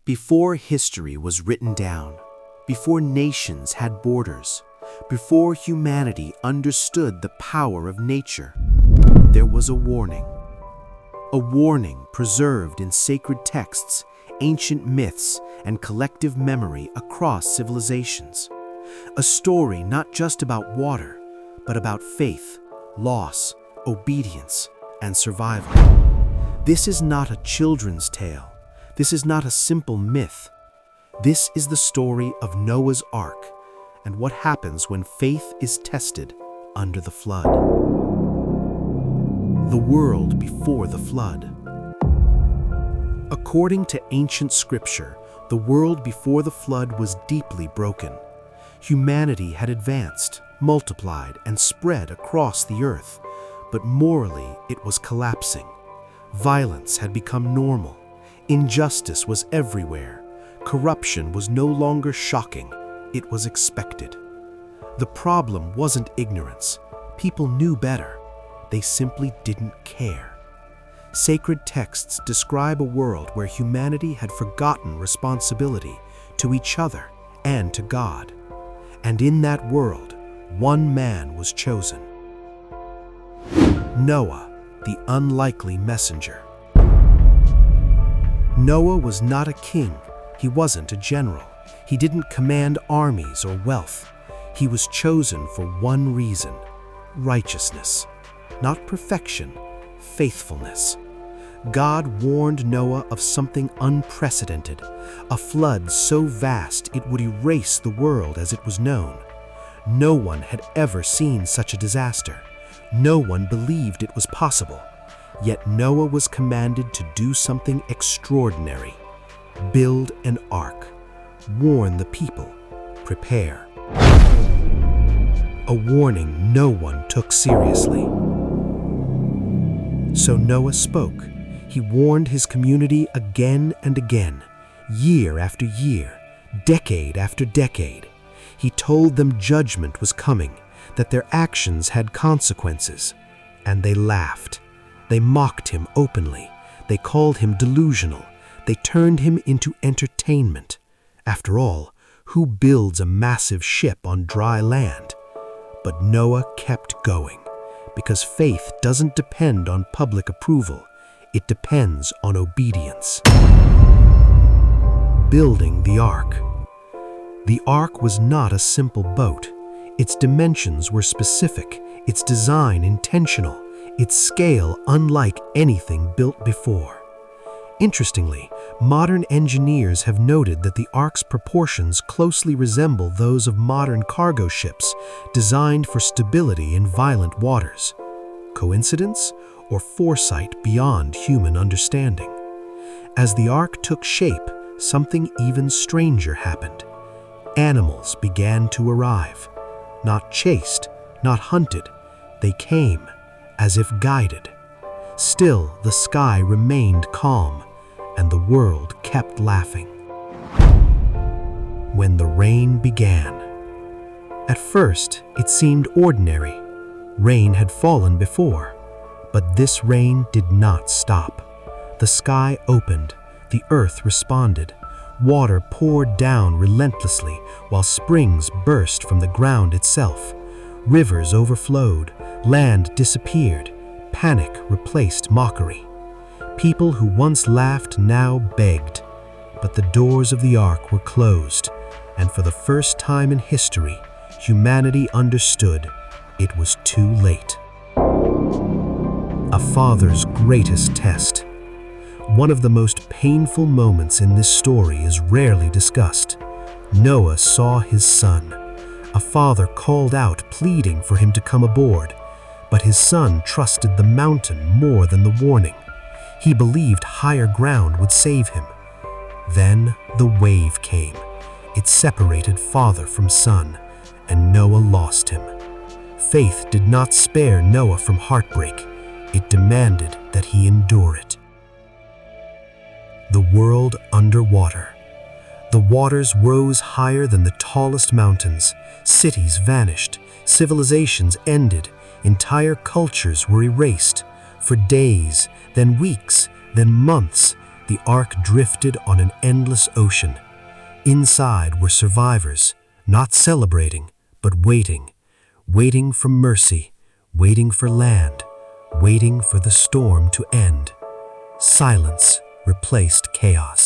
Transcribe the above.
Before history was written down, before nations had borders, before humanity understood the power of nature, there was a warning. A warning preserved in sacred texts, ancient myths, and collective memory across civilizations. A story not just about water, but about faith, loss, obedience, and survival. This is not a children's tale. This is not a simple myth. This is the story of Noah's Ark and what happens when faith is tested under the flood. The world before the flood. According to ancient scripture, the world before the flood was deeply broken. Humanity had advanced, multiplied, and spread across the earth, but morally it was collapsing. Violence had become normal. Injustice was everywhere. Corruption was no longer shocking. It was expected. The problem wasn't ignorance. People knew better. They simply didn't care. Sacred texts describe a world where humanity had forgotten responsibility to each other and to God. And in that world, one man was chosen. Noah, the unlikely messenger. Noah was not a king. He wasn't a general. He didn't command armies or wealth. He was chosen for one reason: righteousness. Not perfection, faithfulness. God warned Noah of something unprecedented, a flood so vast it would erase the world as it was known. No one had ever seen such a disaster. No one believed it was possible. Yet Noah was commanded to do something extraordinary: build an ark, warn the people, prepare. A warning no one took seriously. So Noah spoke. He warned his community again and again, year after year, decade after decade. He told them judgment was coming, that their actions had consequences, and they laughed. They mocked him openly. They called him delusional. They turned him into entertainment. After all, who builds a massive ship on dry land? But Noah kept going, because faith doesn't depend on public approval. It depends on obedience. Building the ark. The ark was not a simple boat. Its dimensions were specific, its design intentional, its scale unlike anything built before. Interestingly, modern engineers have noted that the ark's proportions closely resemble those of modern cargo ships designed for stability in violent waters. Coincidence or foresight beyond human understanding? As the ark took shape, something even stranger happened. Animals began to arrive. Not chased, not hunted, they came, as if guided. Still, the sky remained calm, and the world kept laughing. When the rain began. At first, it seemed ordinary. Rain had fallen before, but this rain did not stop. The sky opened, the earth responded. Water poured down relentlessly while springs burst from the ground itself. Rivers overflowed, land disappeared, panic replaced mockery. People who once laughed now begged, but the doors of the ark were closed, and for the first time in history, humanity understood it was too late. A father's greatest test. One of the most painful moments in this story is rarely discussed. Noah saw his son. A father called out, pleading for him to come aboard, but his son trusted the mountain more than the warning. He believed higher ground would save him. Then the wave came. It separated father from son, and Noah lost him. Faith did not spare Noah from heartbreak. It demanded that he endure it. The world underwater. The waters rose higher than the tallest mountains. Cities vanished. Civilizations ended. Entire cultures were erased. For days, then weeks, then months, The Ark drifted on an endless ocean. Inside were survivors, not celebrating, but waiting. Waiting for mercy, waiting for land, waiting for the storm to end. Silence replaced chaos.